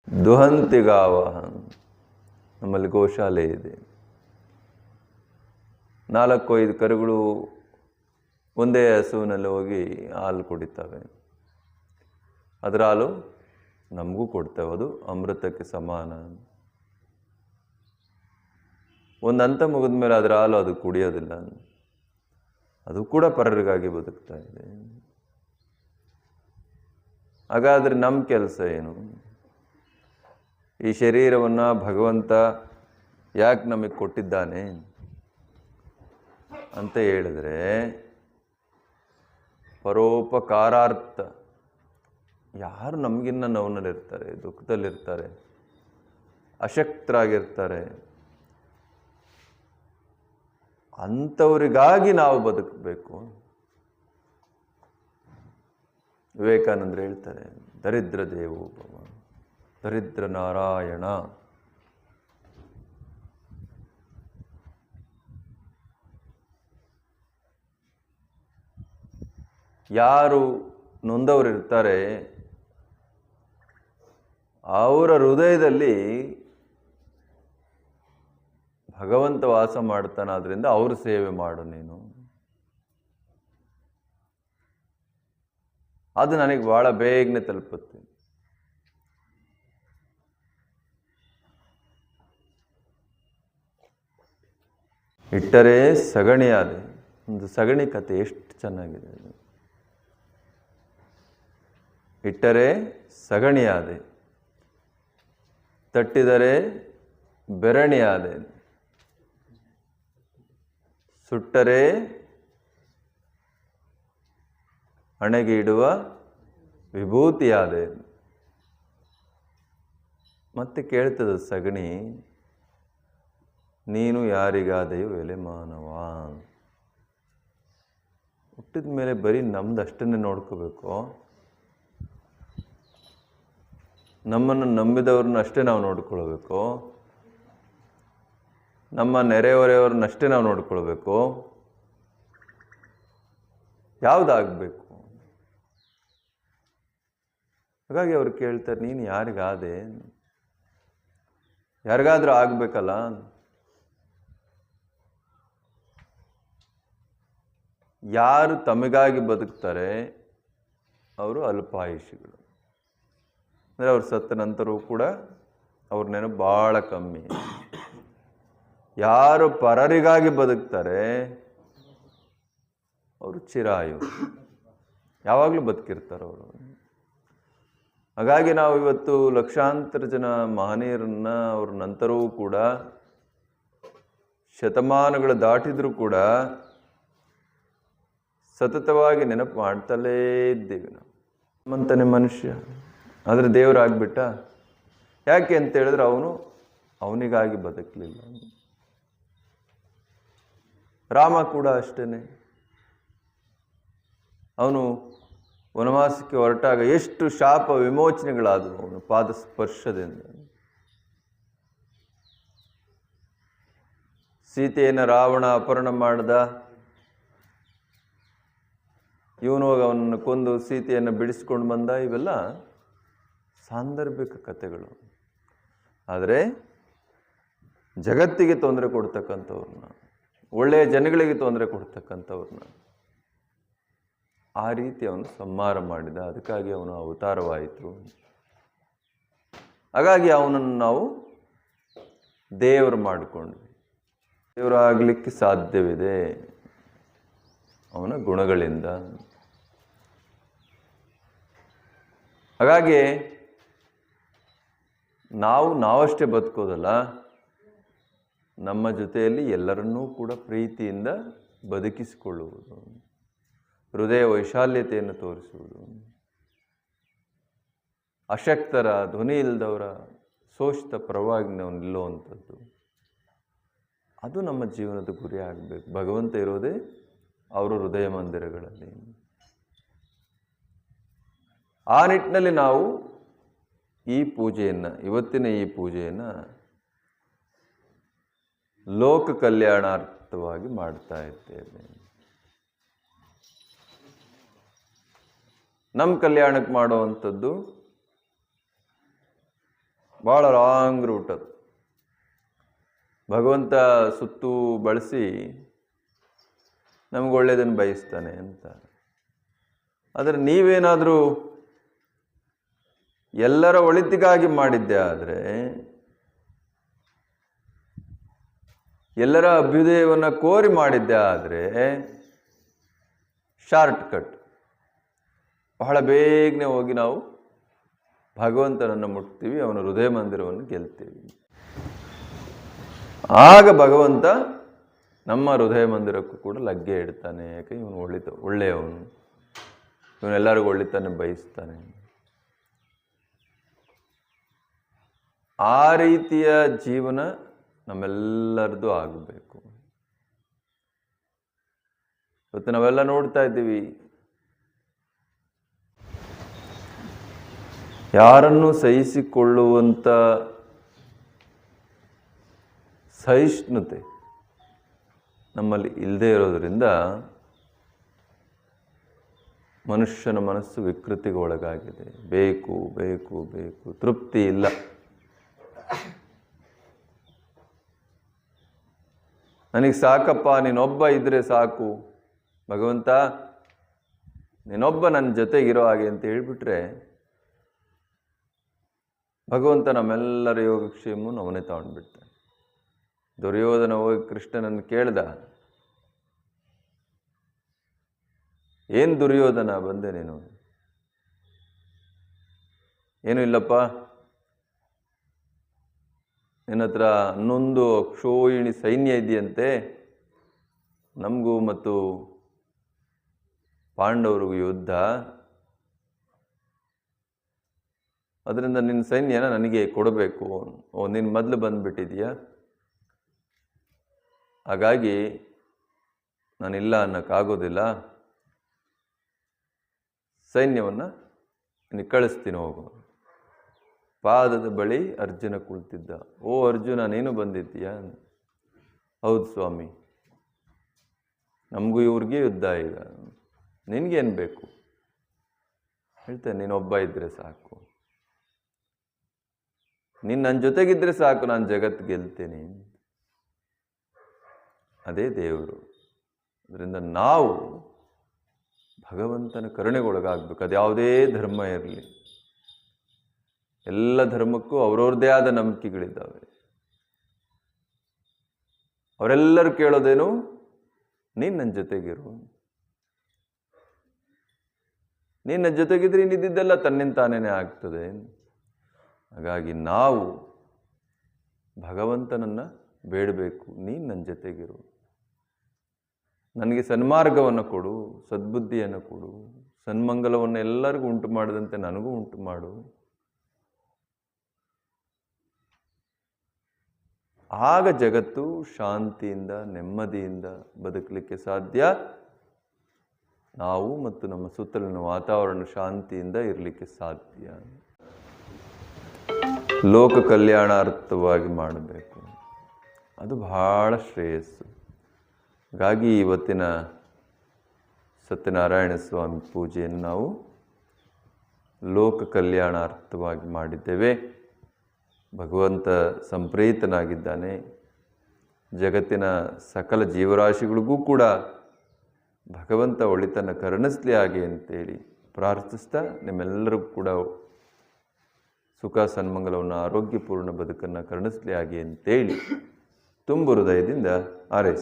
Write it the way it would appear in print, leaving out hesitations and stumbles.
ದುಹಂತಿಗಾವಹ. ನಮ್ಮಲ್ಲಿ ಗೋಶಾಲೆ ಇದೆ. 4-5 ಕರುಗಳು ಒಂದೇ ಹಸುವಿನಲ್ಲಿ ಹೋಗಿ ಹಾಲು ಕುಡಿತವೆ. ಅದರ ಹಾಲು ನಮಗೂ ಕೊಡ್ತೇವೆ, ಅದು ಅಮೃತಕ್ಕೆ ಸಮಾನ. ಒಂದು ಹಂತ ಮುಗಿದ ಮೇಲೆ ಅದರ ಹಾಲು ಅದು ಕುಡಿಯೋದಿಲ್ಲ, ಅದು ಕೂಡ ಪರರಿಗಾಗಿ ಬದುಕ್ತಾ ಇದೆ. ಹಾಗಾದರೆ ನಮ್ಮ ಕೆಲಸ ಏನು? ಈ ಶರೀರವನ್ನು ಭಗವಂತ ಯಾಕೆ ನಮಗೆ ಕೊಟ್ಟಿದ್ದಾನೆ ಅಂತ ಹೇಳಿದ್ರೆ, ಪರೋಪಕಾರಾರ್ಥ. ಯಾರು ನಮಗಿನ್ನ ನೋವಿನಲ್ಲಿರ್ತಾರೆ, ದುಃಖದಲ್ಲಿರ್ತಾರೆ, ಅಶಕ್ತರಾಗಿರ್ತಾರೆ, ಅಂಥವರಿಗಾಗಿ ನಾವು ಬದುಕಬೇಕು. ವಿವೇಕಾನಂದರು ಹೇಳ್ತಾರೆ, ದರಿದ್ರ ದೇವೋಭವ, ದರಿದ್ರ ನಾರಾಯಣ. ಯಾರು ನೊಂದವರಿರ್ತಾರೆ ಅವರ ಹೃದಯದಲ್ಲಿ ಭಗವಂತ ವಾಸ ಮಾಡ್ತಾನೆ. ಆದ್ದರಿಂದ ಅವ್ರ ಸೇವೆ ಮಾಡು ನೀನು. ಅದು ನನಗೆ ಭಾಳ ಬೇಗನೆ ತಲುಪುತ್ತೆ. ಇಟ್ಟರೆ ಸಗಣಿಯಾದೆ. ಒಂದು ಸಗಣಿ ಕತೆ ಎಷ್ಟು ಚೆನ್ನಾಗಿದೆ. ಇಟ್ಟರೆ ಸಗಣಿಯಾದೆ, ತಟ್ಟಿದರೆ ಬೆರಣಿಯಾದೆ, ಸುಟ್ಟರೆ ಹಣೆಗೆ ಇಡುವ ವಿಭೂತಿಯಾದೆ. ಮತ್ತೆ ಕೇಳ್ತದೆ ಸಗಣಿ, ನೀನು ಯಾರಿಗಾದೆಯೋ ಎಲೆ ಮಾನವ. ಹುಟ್ಟಿದ ಮೇಲೆ ಬರೀ ನಮ್ದು ಅಷ್ಟನ್ನೇ ನೋಡ್ಕೋಬೇಕು, ನಮ್ಮನ್ನು ನಂಬಿದವ್ರನ್ನ ಅಷ್ಟೇ ನಾವು ನೋಡ್ಕೊಳ್ಬೇಕು, ನಮ್ಮ ನೆರೆಹೊರೆಯವ್ರನ್ನಷ್ಟೇ ನಾವು ನೋಡ್ಕೊಳ್ಬೇಕು? ಯಾವುದಾಗಬೇಕು? ಹಾಗಾಗಿ ಅವ್ರು ಕೇಳ್ತಾರೆ, ನೀನು ಯಾರಿಗಾದೆ? ಯಾರಿಗಾದ್ರೂ ಆಗಬೇಕಲ್ಲ. ಯಾರು ತಮಗಾಗಿ ಬದುಕ್ತಾರೆ ಅವರು ಅಲ್ಪಾಯುಷಿಗಳು. ಅಂದರೆ ಅವ್ರು ಸತ್ತ ನಂತರವೂ ಕೂಡ ಅವ್ರ ನೆನಪು ಭಾಳ ಕಮ್ಮಿ. ಯಾರು ಪರರಿಗಾಗಿ ಬದುಕ್ತಾರೆ ಅವರು ಚಿರಾಯು, ಯಾವಾಗಲೂ ಬದುಕಿರ್ತಾರೆ ಅವರು. ಹಾಗಾಗಿ ನಾವು ಇವತ್ತು ಲಕ್ಷಾಂತರ ಜನ ಮಹನೀಯರನ್ನ ಅವ್ರ ನಂತರವೂ ಕೂಡ, ಶತಮಾನಗಳು ದಾಟಿದರೂ ಕೂಡ ಸತತವಾಗಿ ನೆನಪು ಮಾಡ್ತಲೇ ಇದ್ದೀವಿ ನಾವು. ನಮ್ಮಂತಾನೆ ಮನುಷ್ಯ, ಆದರೆ ದೇವರಾಗ್ಬಿಟ್ಟ. ಯಾಕೆ ಅಂತ ಹೇಳಿದ್ರೆ ಅವನಿಗಾಗಿ ಬದುಕಲಿಲ್ಲ. ರಾಮ ಕೂಡ ಅಷ್ಟೇ. ಅವನು ವನವಾಸಕ್ಕೆ ಹೊರಟಾಗ ಎಷ್ಟು ಶಾಪ ವಿಮೋಚನೆಗಳಾದವು ಅವನು ಪಾದ ಸ್ಪರ್ಶದಿಂದ. ಸೀತೆಯನ್ನು ರಾವಣ ಅಪಹರಣ ಮಾಡ್ದ, ಇವನು ಹೋಗಿ ಅವನನ್ನು ಕೊಂದು ಸೀತೆಯನ್ನು ಬಿಡಿಸ್ಕೊಂಡು ಬಂದ. ಇವೆಲ್ಲ ಸಾಂದರ್ಭಿಕ ಕಥೆಗಳು. ಆದರೆ ಜಗತ್ತಿಗೆ ತೊಂದರೆ ಕೊಡ್ತಕ್ಕಂಥವ್ರನ್ನ, ಒಳ್ಳೆಯ ಜನಗಳಿಗೆ ತೊಂದರೆ ಕೊಡ್ತಕ್ಕಂಥವ್ರನ್ನ ಆ ರೀತಿ ಅವನು ಸಂಹಾರ ಮಾಡಿದ. ಅದಕ್ಕಾಗಿ ಅವನು ಅವತಾರವಾಯಿತು. ಹಾಗಾಗಿ ಅವನನ್ನು ನಾವು ದೇವರು ಮಾಡಿಕೊಂಡ್ವಿ. ದೇವರಾಗಲಿಕ್ಕೆ ಸಾಧ್ಯವಿದೆ ಅವನ ಗುಣಗಳಿಂದ. ಹಾಗಾಗಿ ನಾವಷ್ಟೇ ಬದುಕೋದಲ್ಲ, ನಮ್ಮ ಜೊತೆಯಲ್ಲಿ ಎಲ್ಲರನ್ನೂ ಕೂಡ ಪ್ರೀತಿಯಿಂದ ಬದುಕಿಸಿಕೊಳ್ಳುವುದು, ಹೃದಯ ವೈಶಾಲ್ಯತೆಯನ್ನು ತೋರಿಸುವುದು, ಅಶಕ್ತರ, ಧ್ವನಿ ಇಲ್ಲದವರ ಶೋಷಿತ ಪರವಾಗಿ ನಾವು ನಿಲ್ಲುವಂಥದ್ದು, ಅದು ನಮ್ಮ ಜೀವನದ ಗುರಿ ಆಗಬೇಕು. ಭಗವಂತ ಇರೋದೇ ಅವರ ಹೃದಯ ಮಂದಿರಗಳಲ್ಲಿ. ಆ ನಿಟ್ಟಿನಲ್ಲಿ ನಾವು ಈ ಪೂಜೆಯನ್ನು, ಇವತ್ತಿನ ಈ ಪೂಜೆಯನ್ನು ಲೋಕ ಕಲ್ಯಾಣಾರ್ಥವಾಗಿ ಮಾಡ್ತಾ ಇದ್ದೇವೆ. ನಮ್ಮ ಕಲ್ಯಾಣಕ್ಕೆ ಮಾಡುವಂಥದ್ದು ಭಾಳ ರಾಂಗ್ ರೂಟ್ ಅದು. ಭಗವಂತ ಸುತ್ತು ಬಳಸಿ ನಮ್ಗೆ ಒಳ್ಳೆಯದನ್ನು ಬಯಸ್ತಾನೆ ಅಂತ. ಆದರೆ ನೀವೇನಾದರೂ ಎಲ್ಲರ ಒಳಿತಿಗಾಗಿ ಮಾಡಿದ್ದೆ ಆದರೆ, ಎಲ್ಲರ ಅಭ್ಯುದಯವನ್ನು ಕೋರಿ ಮಾಡಿದ್ದೆ ಆದರೆ ಶಾರ್ಟ್ ಕಟ್, ಬಹಳ ಬೇಗನೆ ಹೋಗಿ ನಾವು ಭಗವಂತನನ್ನು ಮುಟ್ತೀವಿ, ಅವನ ಹೃದಯ ಮಂದಿರವನ್ನು ಗೆಲ್ತೀವಿ. ಆಗ ಭಗವಂತ ನಮ್ಮ ಹೃದಯ ಮಂದಿರಕ್ಕೂ ಕೂಡ ಲಗ್ಗೆ ಇಡ್ತಾನೆ. ಯಾಕೆ ಇವನು ಒಳ್ಳೆಯವನು, ಇವನೆಲ್ಲರಿಗೂ ಒಳ್ಳೆತನ ಬಯಸ್ತಾನೆ. ಆ ರೀತಿಯ ಜೀವನ ನಮ್ಮೆಲ್ಲರದ್ದು ಆಗಬೇಕು. ಇವತ್ತು ನಾವೆಲ್ಲ ನೋಡ್ತಾ ಇದ್ದೀವಿ, ಯಾರನ್ನು ಸಹಿಸಿಕೊಳ್ಳುವಂಥ ಸಹಿಷ್ಣುತೆ ನಮ್ಮಲ್ಲಿ ಇಲ್ಲದೆ ಇರೋದರಿಂದ ಮನುಷ್ಯನ ಮನಸ್ಸು ವಿಕೃತಿಗೆ ಒಳಗಾಗಿದೆ. ಬೇಕು ಬೇಕು ಬೇಕು, ತೃಪ್ತಿ ಇಲ್ಲ. ನನಗೆ ಸಾಕಪ್ಪ, ನೀನೊಬ್ಬ ಇದ್ರೆ ಸಾಕು ಭಗವಂತ, ನೀನೊಬ್ಬ ನನ್ನ ಜೊತೆಗಿರೋ ಹಾಗೆ ಅಂತ ಹೇಳಿಬಿಟ್ರೆ ಭಗವಂತ ನಮ್ಮೆಲ್ಲರ ಯೋಗಕ್ಷೇಮವನ್ನು ಅವನೇ ತಗೊಂಡ್ಬಿಡ್ತಾನೆ. ದುರ್ಯೋಧನ ಹೋಗಿ ಕೃಷ್ಣನನ್ನು ಕೇಳ್ದ, ಏನು ದುರ್ಯೋಧನ ಬಂದೆ ನೀನು? ಏನೂ ಇಲ್ಲಪ್ಪ, ನಿನ್ನ ಹತ್ರ 11 ಅಕ್ಷೋಹಿಣಿ ಸೈನ್ಯ ಇದೆಯಂತೆ, ನಮಗೂ ಮತ್ತು ಪಾಂಡವರಿಗೂ ಯುದ್ಧ, ಅದರಿಂದ ನಿನ್ನ ಸೈನ್ಯನ ನನಗೆ ಕೊಡಬೇಕು. ನೀನು ಮೊದಲು ಬಂದುಬಿಟ್ಟಿದೀಯ, ಹಾಗಾಗಿ ನಾನಿಲ್ಲ ಅನ್ನೋಕ್ಕಾಗೋದಿಲ್ಲ, ಸೈನ್ಯವನ್ನು ನಿನಗೆ ಕಳಿಸ್ತೀನಿ ಹೋಗು. ಪಾದದ ಬಳಿ ಅರ್ಜುನ ಕುಳಿತಿದ್ದ. ಓ ಅರ್ಜುನ, ನೀನು ಬಂದಿದ್ದೀಯಾ? ಹೌದು ಸ್ವಾಮಿ, ನಮಗೂ ಇವ್ರಿಗೆ ಯುದ್ಧ, ಈಗ ನಿನಗೇನು ಬೇಕು? ಹೇಳ್ತೇನೆ, ನೀನೊಬ್ಬ ಇದ್ದರೆ ಸಾಕು, ನೀನು ನನ್ನ ಜೊತೆಗಿದ್ರೆ ಸಾಕು, ನಾನು ಜಗತ್ತು ಗೆಲ್ತೇನೆ. ಅದೇ ದೇವರು. ಅದರಿಂದ ನಾವು ಭಗವಂತನ ಕರುಣೆಗೊಳಗಾಗಬೇಕು. ಅದು ಯಾವುದೇ ಧರ್ಮ ಇರಲಿ, ಎಲ್ಲ ಧರ್ಮಕ್ಕೂ ಅವ್ರವ್ರದ್ದೇ ಆದ ನಂಬಿಕೆಗಳಿದ್ದಾವೆ. ಅವರೆಲ್ಲರೂ ಕೇಳೋದೇನು? ನೀನು ನನ್ನ ಜೊತೆಗಿರು, ನೀನು ನನ್ನ ಜೊತೆಗಿದ್ರೆ ಇನ್ನಿದ್ದೆಲ್ಲ ತನ್ನಿಂದ ತಾನೇನೆ ಆಗ್ತದೆ. ಹಾಗಾಗಿ ನಾವು ಭಗವಂತನನ್ನು ಬೇಡಬೇಕು, ನೀನು ನನ್ನ ಜೊತೆಗಿರು, ನನಗೆ ಸನ್ಮಾರ್ಗವನ್ನು ಕೊಡು, ಸದ್ಬುದ್ಧಿಯನ್ನು ಕೊಡು, ಸನ್ಮಂಗಲವನ್ನು ಎಲ್ಲರಿಗೂ ಉಂಟು ಮಾಡದಂತೆ ನನಗೂ ಉಂಟು ಮಾಡು. ಆಗ ಜಗತ್ತು ಶಾಂತಿಯಿಂದ ನೆಮ್ಮದಿಯಿಂದ ಬದುಕಲಿಕ್ಕೆ ಸಾಧ್ಯ. ನಾವು ಮತ್ತು ನಮ್ಮ ಸುತ್ತಲಿನ ವಾತಾವರಣ ಶಾಂತಿಯಿಂದ ಇರಲಿಕ್ಕೆ ಸಾಧ್ಯ. ಲೋಕ ಕಲ್ಯಾಣಾರ್ಥವಾಗಿ ಮಾಡಬೇಕು, ಅದು ಬಹಳ ಶ್ರೇಯಸ್ಸು. ಹಾಗಾಗಿ ಇವತ್ತಿನ ಸತ್ಯನಾರಾಯಣ ಸ್ವಾಮಿ ಪೂಜೆಯನ್ನು ನಾವು ಲೋಕ ಕಲ್ಯಾಣಾರ್ಥವಾಗಿ ಮಾಡಿದ್ದೇವೆ. ಭಗವಂತ ಸಂಪ್ರೀತನಾಗಿದ್ದಾನೆ. ಜಗತ್ತಿನ ಸಕಲ ಜೀವರಾಶಿಗಳಿಗೂ ಕೂಡ ಭಗವಂತ ಒಳಿತನ್ನು ಕರುಣಿಸಲಿ ಹಾಗೆ ಅಂತೇಳಿ ಪ್ರಾರ್ಥಿಸ್ತಾ, ನಿಮ್ಮೆಲ್ಲರಿಗೂ ಕೂಡ ಸುಖ ಸನ್ಮಂಗಲವನ್ನು, ಆರೋಗ್ಯಪೂರ್ಣ ಬದುಕನ್ನು ಕರುಣಿಸಲಿ ಹಾಗೆ ಅಂತೇಳಿ ತುಂಬು ಹೃದಯದಿಂದ ಹಾರೈಸಿ.